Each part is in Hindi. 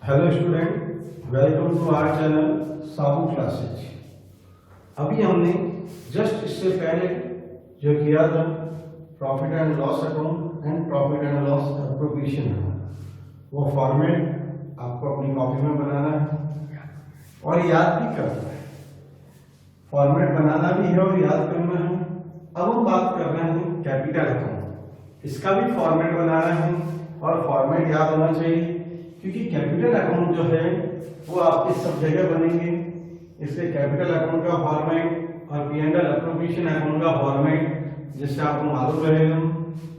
Hello student, welcome to our channel Sabu classes. अभी हमने जस्ट इससे पहले जो किया था profit and loss account and profit and loss appropriation, वो फॉर्मेट आपको अपनी कॉपी में बनाना है और याद भी करना है। फॉर्मेट बनाना भी है और याद करना है। अब हम बात कर रहे हैं कैपिटल अकाउंट, इसका भी फॉर्मेट बनाना है और फॉर्मेट याद होना चाहिए, क्योंकि कैपिटल अकाउंट जो है वो आपके सब जगह बनेंगे। इसलिए कैपिटल अकाउंट का फॉर्मेट और P and L appropriation account का फॉर्मेट जिससे आपको मालूम रहेगा,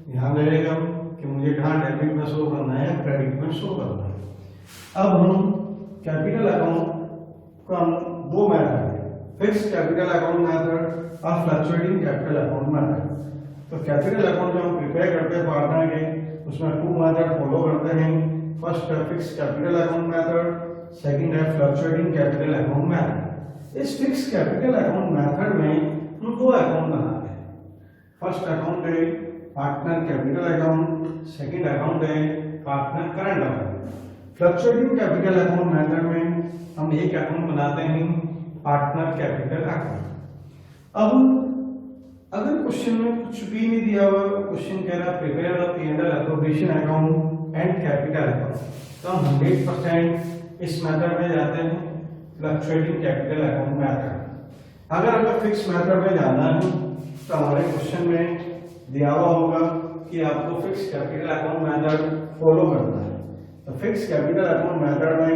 ध्यान रहेगा कि मुझे कहाँ डेबिट में शो करना है या क्रेडिट में शो करना है। अब हम कैपिटल अकाउंट का दो मेथड है, फिक्स कैपिटल अकाउंट मेथड और फ्लक्चुएटिंग कैपिटल अकाउंट मेथड। तो कैपिटल अकाउंट जो हम प्रिपेयर करते हैं पार्टनर के, उसमें टू मेथड फॉलो करते हैं। फर्स्ट है fix capital account method, second है फ्लक्चुएटिंग कैपिटल अकाउंट मेथड। इस फिक्स कैपिटल अकाउंट मेथड में हम दो अकाउंट बनाते हैं। फर्स्ट अकाउंट है partner capital account, second account है partner current account. Fluctuating capital account method में हम एक अकाउंट बनाते हैं पार्टनर कैपिटल अकाउंट। अब अगर क्वेश्चन में कुछ भी नहीं दिया हुआ, क्वेश्चन कह रहा है prepare the P and L appropriation account and capital account, तो हम 100% इस मेथड में जाते हैं, फ्लक्चुएटिंग कैपिटल अकाउंट मेथड। अगर हमें फिक्स मेथड में जाना है तो हमारे क्वेश्चन में दिया हुआ होगा कि आपको fix capital account method follow करना है। तो फिक्स कैपिटल अकाउंट मेथड में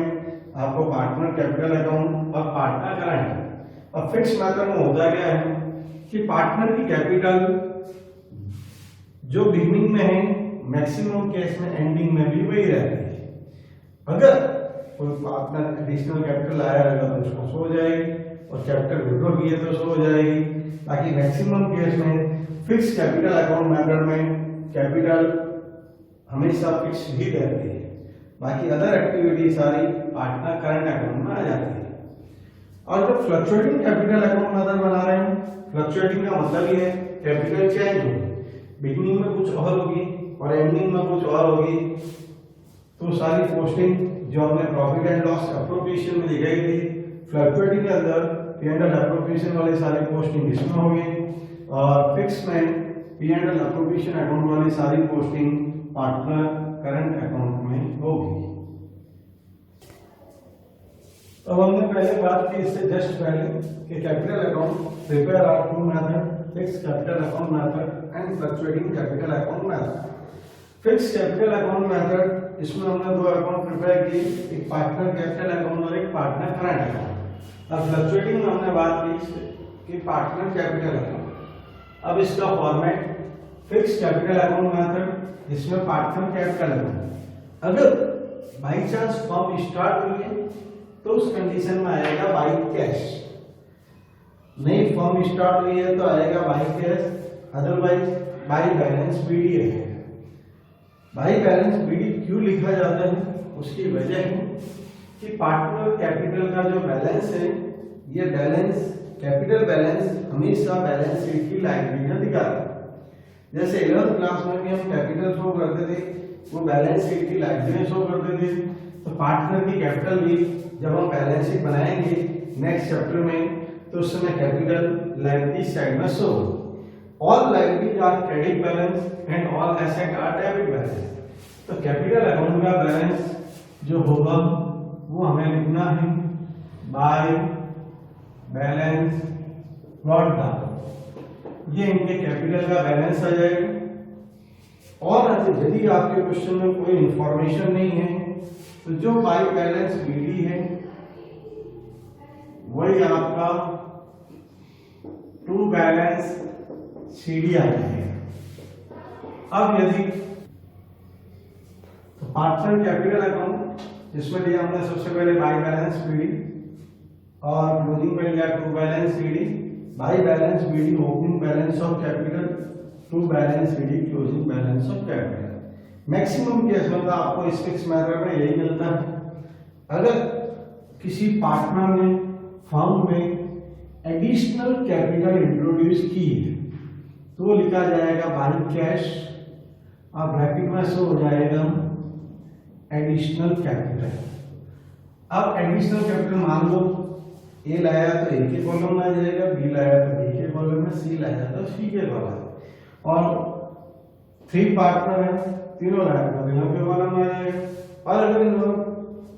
आपको पार्टनर कैपिटल अकाउंट और पार्टनर करंट। अब फिक्स मेथड में होता क्या है कि पार्टनर की कैपिटल जो बिगिनिंग में है मैक्सिमम केस में एंडिंग में भी वही रहती है। अगर कोई पार्टनर एडिशनल कैपिटल आया होगा तो उसको शो हो जाएगी और कैपिटल विड्रॉ किए तो शो हो जाएगी। ताकि मैक्सिमम केस में फिक्स कैपिटल अकाउंट मेथड में कैपिटल हमेशा फिक्स ही रहती है, बाकी अदर एक्टिविटी सारी पार्टनर करंट अकाउंट में आ जाती है। और जब फ्लक्चुएटिंग कैपिटल अकाउंट मेथड बना रहे हैं, फ्लक्चुएटिंग का मतलब ये है कैपिटल चेंज होगी, बिगिनिंग में कुछ और होगी और एंडिंग में कुछ और होगी। तो सारी पोस्टिंग जो हमने प्रॉफिट एंड लॉस एप्रोप्रिएशन में दिखाई थी, फ्लक्चुएटिंग के अंदर पी एंड एल एप्रोप्रिएशन वाली सारी पोस्टिंग इसमें होगी और फिक्स में P and L appropriation account वाली सारी पोस्टिंग पार्टनर करंट अकाउंट में होगी। तो हमने पहले बात की इससे जस्ट पहले कि capital account prepare are two method, fix capital account method and fluctuating capital account method. Fix capital account method, इसमें हमने दो अकाउंट प्रिपेयर किए, एक पार्टनर कैपिटल अकाउंट और एक पार्टनर करंट अकाउंट। अब फ्लक्चुएटिंग में हमने बात की कि पार्टनर कैपिटल अकाउंट। अब इसका format fix capital account method, इसमें पार्टनर कैपिटल अकाउंट। अगर बाई चांस फर्म स्टार्ट हुई है तो उस कंडीशन में आएगा बाई कैश, नई फर्म स्टार्ट हुई है तो आएगा by cash, otherwise by balance BD है। बाई बैलेंस बीडी क्यों लिखा जाता है, उसकी वजह है कि पार्टनर कैपिटल का जो बैलेंस है, ये बैलेंस कैपिटल बैलेंस हमेशा बैलेंस शीट की लाइब्रेरी में दिखाता है। जैसे 11th क्लास में भी हम कैपिटल शो करते थे, वो बैलेंस शीट की लाइब्रेरी में शो करते थे। तो पार्टनर की कैपिटल भी जब हम बैलेंस शीट बनाएंगे नेक्स्ट चैप्टर में, तो उस समय कैपिटल लाइब्रेरी साइड में शो होगी। All libraries are credit balance and all asset are debit balance. तो कैपिटल अकाउंट का बैलेंस जो होगा वो हमें लिखना है बाय बैलेंस प्लॉट डाउन, ये इनके कैपिटल का बैलेंस आ जाएगा। और यदि आपके क्वेश्चन में कोई इंफॉर्मेशन नहीं है तो जो बाय बैलेंस बीडी है वही आपका टू बैलेंस सीडी आ जाएगा। अब यदि तो पार्टनर कैपिटल अकाउंट जिसमें लिया हमने सबसे पहले बाय बैलेंस बीडी और क्लोजिंग में लिया to balance CD. By balance BD opening balance of capital, to balance CD closing balance of capital. Maximum case में तो आपको इस फिक्स मेथड में यही मिलता है। अगर किसी पार्टनर ने फर्म में एडिशनल कैपिटल इंट्रोड्यूस की है तो वो लिखा जाएगा बाई कैश और ब्रैकेट में शो हो जाएगा एडिशनल कैपिटल। अब एडिशनल कैपिटल मान लो ए लाया तो ए के कॉलम में आ जाएगा, बी लाया तो बी के कॉलम में, सी लाया तो सी के कॉलम, और 3 पार्टनर है, तीनों लाया तो तीनों के कॉलम में आ जाएगा। और अगर इन लोग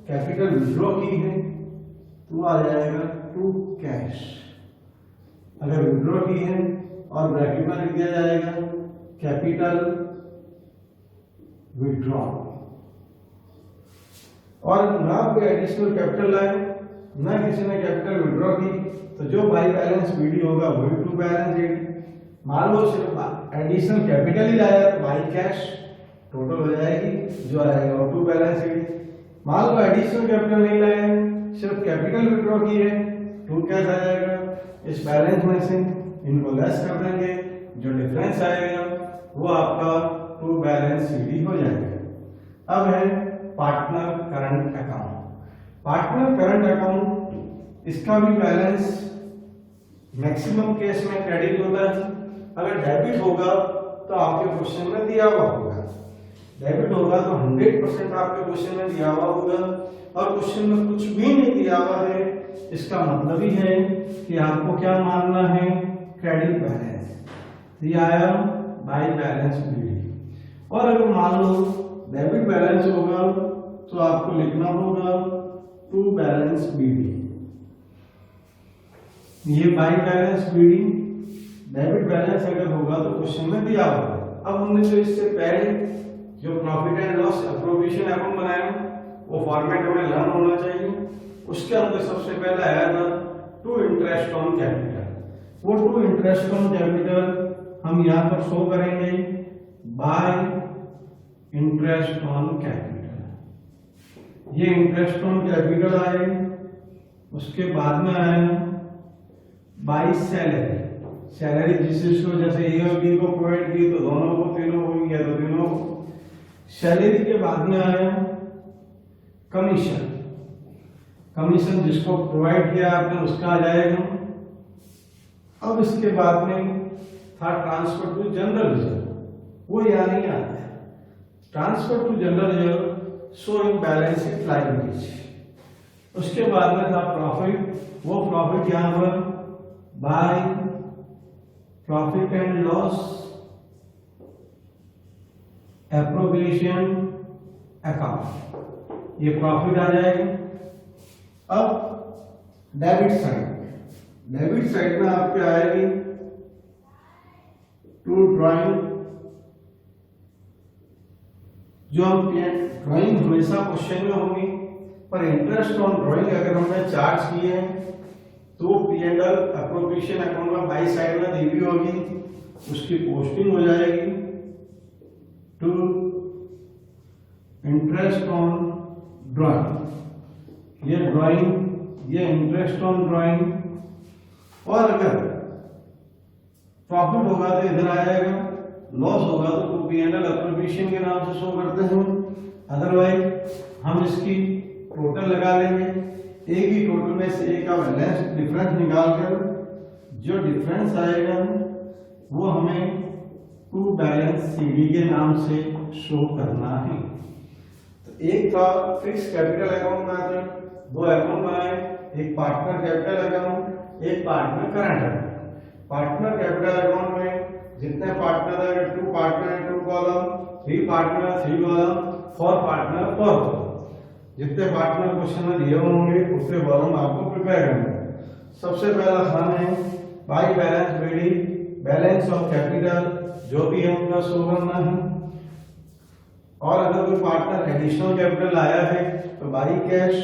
कैपिटल विड्रॉ की है तो आ जाएगा टू कैश। अगर विड्रॉ की है और ब्रैकेट में लिख दिया जाएगा कैपिटल विड्रॉ। और ना कोई एडिशनल कैपिटल लाए, ना किसी ने कैपिटल विड्रॉ की, तो जो बाई बैलेंस बीडी होगा वही टू बैलेंस एडी। मान लो सिर्फ एडिशनल कैपिटल ही लाया तो बाई कैश टोटल हो जाएगी, जो आएगा वो टू बैलेंस एडी। मान लो एडिशनल कैपिटल नहीं लाया, सिर्फ कैपिटल विड्रॉ की है, टू कैश आ जाएगा। इस बैलेंस में से इनको लेस कर देंगे, जो डिफरेंस आएगा वो आपका टू बैलेंस सीडी हो जाएगा। अब है partner current account. Partner current account, इसका भी बैलेंस मैक्सिमम केस में क्रेडिट होता है। अगर डेबिट होगा तो आपके क्वेश्चन में दिया हुआ होगा, डेबिट होगा तो 100% आपके क्वेश्चन में दिया हुआ होगा, और क्वेश्चन में कुछ भी नहीं दिया हुआ है, इसका मतलब ही है कि आपको क्या मानना है, क्रेडिट बैलेंस। ये आया बाई बैलेंस बीडी। और अगर मान लो डेबिट बैलेंस होगा तो आपको लिखना होगा टू बैलेंस बीडी। ये by balance BD, debit balance अगर होगा तो क्वेश्चन में दिया होगा। अब हमने तो इससे पहले जो profit and loss appropriation account बनाया वो फॉर्मेट हमें लर्न होना चाहिए। उसके अंदर सबसे पहले आया था टू इंटरेस्ट ऑन कैपिटल। वो टू इंटरेस्ट ऑन कैपिटल हम यहाँ पर शो करेंगे बाय इंटरेस्ट ऑन कैपिटल। ये इंटरेस्ट ऑन कैपिटल आए, उसके बाद में आए बाय सैलरी। सैलरी जिसको जैसे ए और बी को प्रोवाइड की तो दोनों को, तीनों को या तो तीनों को। सैलरी के बाद में आया कमीशन। कमीशन जिसको प्रोवाइड किया आपने उसका आ जाएगा। अब इसके बाद में था ट्रांसफर टू जनरल रिजर्व, वो यहाँ नहीं आता है। Transfer to general reserve so in balance sheet liabilities. उसके बाद में था प्रॉफिट। वो प्रॉफिट यहाँ पर by profit and loss appropriation account, ये प्रॉफिट आ जाएगा। अब डेबिट साइड, डेबिट साइड में आपके आएगी टू ड्राइंग। जो हम ड्राइंग हमेशा क्वेश्चन में होगी, पर इंटरेस्ट ऑन ड्राइंग अगर हमने चार्ज किए हैं तो P&L एप्रोप्रिएशन अकाउंट में बाई साइड में दी हुई होगी, उसकी पोस्टिंग हो जाएगी टू इंटरेस्ट ऑन ड्राइंग। ये ड्राइंग, ये इंटरेस्ट ऑन ड्राइंग। और अगर प्रॉफिट होगा तो इधर आ जाएगा, लॉस होगा तो P&L एप्रोप्रिएशन के नाम से शो करते हैं। अदरवाइज हम इसकी टोटल लगा लेंगे, ए की टोटल में से ए का बैलेंस डिफरेंस निकालकर जो डिफरेंस आएगा वो हमें टू बैलेंस सीडी के नाम से शो करना है। तो एक था फिक्स कैपिटल अकाउंट बनाते, दो अकाउंट बनाए, एक पार्टनर कैपिटल अकाउंट, एक partner current account. Partner capital account में जितने पार्टनर है, two partner two column, three partner three column, four partner four column. जितने पार्टनर क्वेश्चन में दिए होंगे उतने कॉलम आपको प्रिपेयर करना है। सबसे पहला खाना है by balance BD, balance of capital जो भी है उनका शो करना है। और अगर कोई पार्टनर एडिशनल कैपिटल आया है तो by cash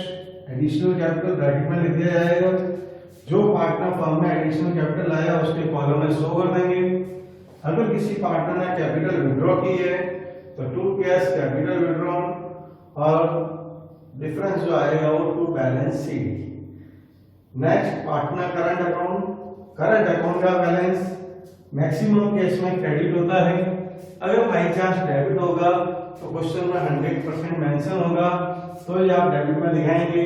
additional capital bracket में लिख दिया जाएगा। जो पार्टनर फर्म में एडिशनल कैपिटल आया उसके कॉलम में शो कर देंगे। अगर किसी पार्टनर ने कैपिटल विड्रॉ की है तो टू कैश कैपिटल विड्रॉ, और डिफरेंस जो आएगा वो to balance CD. Next partner current account. Current account का बैलेंस मैक्सिमम केस में क्रेडिट होता है। अगर बाई चांस डेबिट होगा तो क्वेश्चन में 100% मेंशन होगा तो ये आप डेबिट में दिखाएंगे,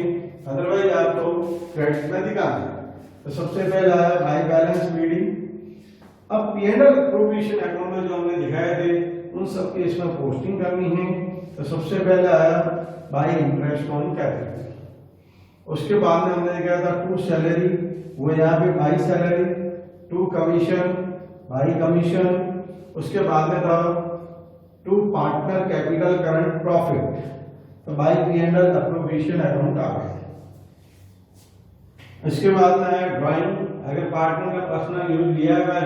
अदरवाइज आप तो क्रेडिट में दिखाएंगे। तो सबसे पहला है बाई बैलेंस बीडी। अब P&L एप्रोप्रिएशन अकाउंट में जो हमने दिखाए थे उन सब के इसमें पोस्टिंग करनी है। तो सबसे पहले आया बाई इंटरेस्ट ऑन कैपिटल। उसके बाद में हमने क्या था टू सैलरी, वो यहाँ पे by salary, to commission by commission. उसके बाद में था to partner capital current profit, तो बाई P&L अप्रोप्रिएशन अकाउंट आ गया। इसके बाद में है ड्राइंग, अगर पार्टनर का पर्सनल यूज लिया गया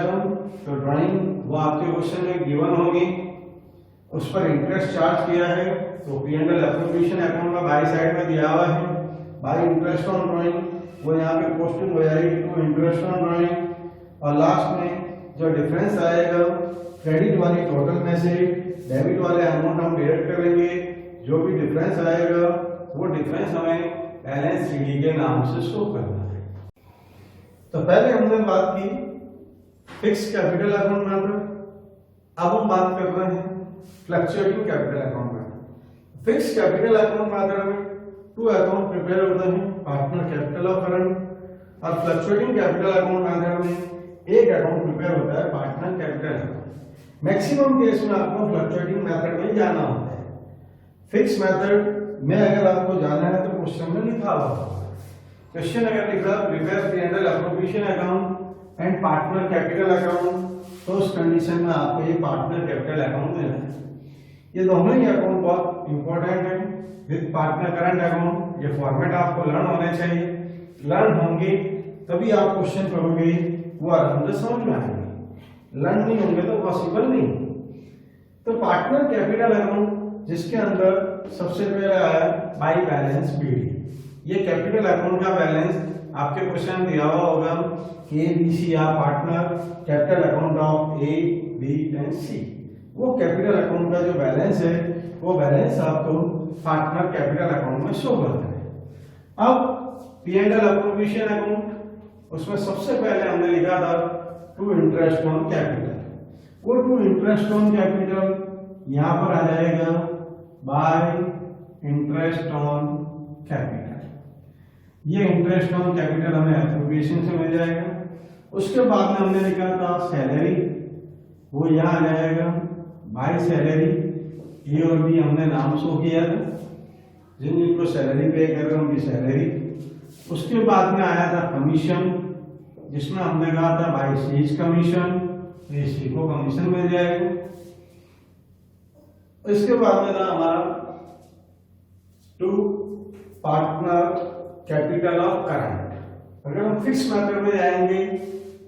तो ड्राइंग वो आपके क्वेश्चन में गिवन होगी, उस पर इंटरेस्ट चार्ज किया है तो P&L अप्रोप्रिएशन अकाउंट में बाई साइड में दिया हुआ है, बाई इंटरेस्ट ऑन ड्राइंग वो यहाँ पे पोस्टिंग हो जाएगी टू इंटरेस्ट ऑन ड्राइंग। और लास्ट में जो डिफरेंस आएगा क्रेडिट वाली टोटल में से डेबिट वाले अमाउंट हम डिडक्ट करेंगे, जो भी डिफरेंस आएगा वो डिफरेंस हमें बैलेंस शीट के नाम से शो करना है। तो पहले हमने बात की फिक्स कैपिटल अकाउंट मेथड, अब हम बात कर रहे हैं fluctuating capital account method. Fix capital account method में टू अकाउंट प्रिपेयर होते हैं, पार्टनर कैपिटल और करंट। और फ्लक्चुएटिंग कैपिटल अकाउंट मेथड में एक अकाउंट प्रिपेयर होता है, partner capital account. Maximum case में आपको फ्लक्चुएटिंग मेथड में जाना होता है। फिक्स मेथड में अगर आपको जाना है तो क्वेश्चन में लिखा हुआ होगा, क्वेश्चन अगर लिखा prepare P&L appropriation account and partner capital account, तो उस कंडीशन में आपको ये पार्टनर कैपिटल अकाउंट देना है। ये दोनों ही अकाउंट बहुत इंपॉर्टेंट है विद पार्टनर करंट अकाउंट। ये फॉर्मेट आपको लर्न होने चाहिए, लर्न होंगे तभी आप क्वेश्चन करोगे, वो आराम से समझ में आएंगे, लर्न नहीं होंगे तो पॉसिबल नहीं। तो पार्टनर कैपिटल अकाउंट जिसके अंदर सबसे पहले आया बाई बैलेंस बीडी, ये कैपिटल अकाउंट का बैलेंस आपके क्वेश्चन दिया हुआ होगा ABC are partner capital account of A, B and C। वो कैपिटल अकाउंट का जो बैलेंस है वो बैलेंस आपको पार्टनर कैपिटल अकाउंट में शो करना है। अब P&L अप्रोप्रिएशन अकाउंट, उसमें सबसे पहले हमने लिखा था टू इंटरेस्ट ऑन कैपिटल, वो टू इंटरेस्ट ऑन कैपिटल यहाँ पर आ जाएगा बाय इंटरेस्ट ऑन कैपिटल। ये इंटरेस्ट ऑन कैपिटल हमें अप्रोप्रिएशन से मिल जाएगा। उसके बाद में हमने लिखा था सैलरी, वो यहाँ आ जाएगा बाय सैलरी। ए और बी हमने नाम शो किया था, जिन जिनको सैलरी पे कर रहे हैं उनकी सैलरी। उसके बाद में आया था कमीशन, जिसमें हमने कहा था बाय सेल्स कमीशन, तो सी को कमीशन मिल जाएगा। इसके बाद में था हमारा to partner capital of current. अगर हम फिक्स मेथड में जाएंगे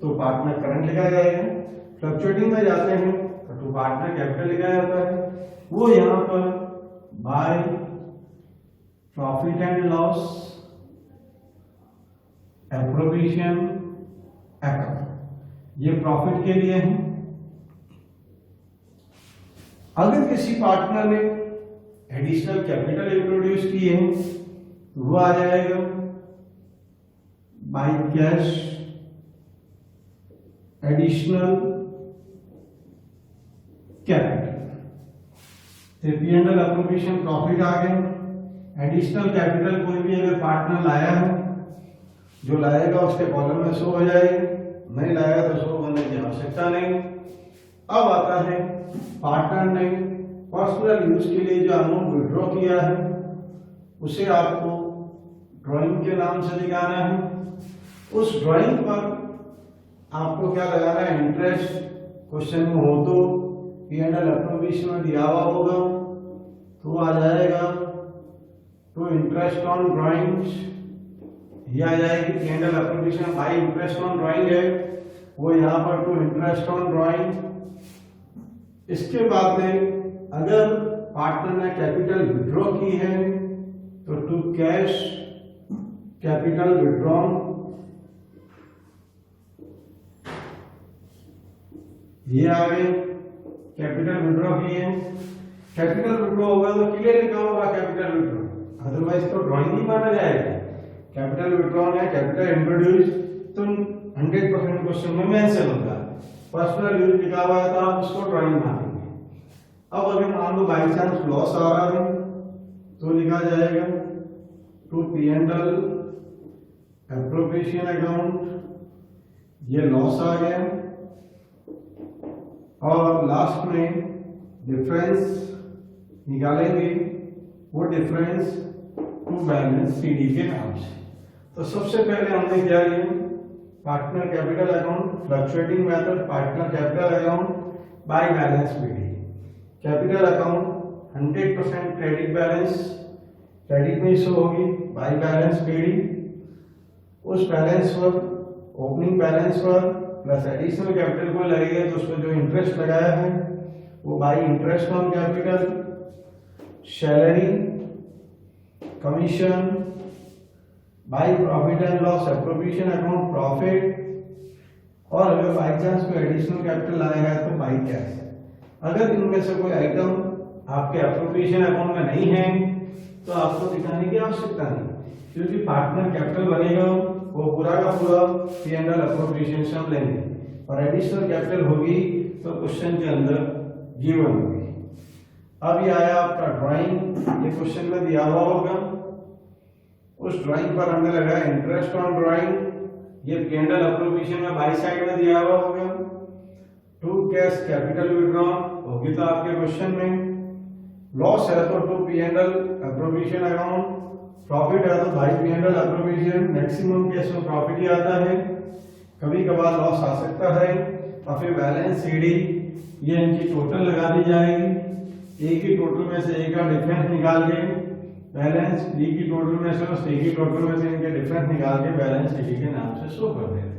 तो पार्टनर करंट लिखा जाएगा, फ्लक्चुएटिंग में जाते हैं तो टू पार्टनर कैपिटल लिखा जाता है, वो यहाँ पर by profit and loss appropriation account, ये प्रॉफिट के लिए है। अगर किसी पार्टनर ने एडिशनल कैपिटल इंट्रोड्यूस किए हैं तो वो आ जाएगा by cash additional capital. P&L appropriation profit आ गए। एडिशनल कैपिटल कोई भी अगर पार्टनर लाया है, जो लाएगा उसके कॉलम में शो हो जाएगी, नहीं लाया तो शो होने की आवश्यकता नहीं। अब आता है पार्टनर ने पर्सनल यूज के लिए जो अमाउंट विड्रॉ किया है उसे आपको ड्राइंग के नाम से दिखाना है। उस ड्राइंग पर आपको क्या लगाना है, इंटरेस्ट। क्वेश्चन में हो तो P&L अप्रोप्रिएशन में दिया हुआ होगा तो आ जाएगा टू इंटरेस्ट ऑन ड्राइंग्स, ये आ जाएगी P&L appropriation bye interest on drawing है, वो यहाँ पर टू इंटरेस्ट ऑन ड्राइंग। इसके बाद में अगर पार्टनर ने कैपिटल विड्रॉ की है तो टू कैश कैपिटल विड्रॉन, ये आ गए कैपिटल विड्रॉ किए। कैपिटल विड्रॉ होगा तो क्लियर लिखा होगा कैपिटल विड्रॉ, अदरवाइज तो ड्राइंग नहीं माना जाएगा। कैपिटल विड्रॉन है, कैपिटल इंट्रोड्यूस, तो 100% क्वेश्चन में मेंशन होगा। पर्सनल यूज लिखा हुआ है तो आप उसको ड्राइंग मानेंगे। अब अगर मान लो बाई चांस लॉस आ रहा है तो लिखा जाएगा टू P&L अप्रोप्रिएशन अकाउंट, ये लॉस आ गया। और लास्ट में डिफरेंस निकालेंगे, वो difference to to balance CD के नाम से। तो सबसे पहले हमने क्या लिया, partner capital account, fluctuating method partner capital account by balance PD. Capital account 100% credit balance, credit में शो होगी बाय बैलेंस पीडी। उस बैलेंस पर ओपनिंग बैलेंस पर प्लस एडिशनल कैपिटल को लगेगा तो उसमें जो इंटरेस्ट लगाया है वो bye interest on capital, salary, commission, bye profit and loss appropriation account profit, और अगर बाई चांस कोई एडिशनल कैपिटल लाया है तो बाई कैश। अगर इनमें से कोई आइटम आपके एप्रोप्रिएशन अकाउंट में नहीं है तो आपको दिखाने की आवश्यकता नहीं, क्योंकि पार्टनर कैपिटल बनेगा वो पूरा का पूरा P&L एप्रोप्रिएशन से हम लेंगे, और एडिशनल कैपिटल होगी तो क्वेश्चन के अंदर गिवन होगी। अब ये आया आपका ड्राइंग, ये क्वेश्चन में दिया हुआ होगा। उस ड्राइंग पर हमने लगाया इंटरेस्ट ऑन ड्राइंग, ये P&L एप्रोप्रिएशन में बाई साइड में दिया हुआ होगा। टू कैश कैपिटल विड्रॉन होगी तो आपके क्वेश्चन में, लॉस है तो to P&L appropriation account, profit है तो by P&L appropriation. Maximum case में प्रॉफिट ही आता है, कभी कभार लॉस आ सकता है। और फिर बैलेंस सीडी, ये इनकी टोटल लगा दी जाएगी, ए की टोटल में से ए का डिफरेंस निकाल के बैलेंस बी की टोटल में से उस ए की टोटल में से इनके डिफरेंस निकाल के बैलेंस सीडी के नाम से शो कर देते हैं।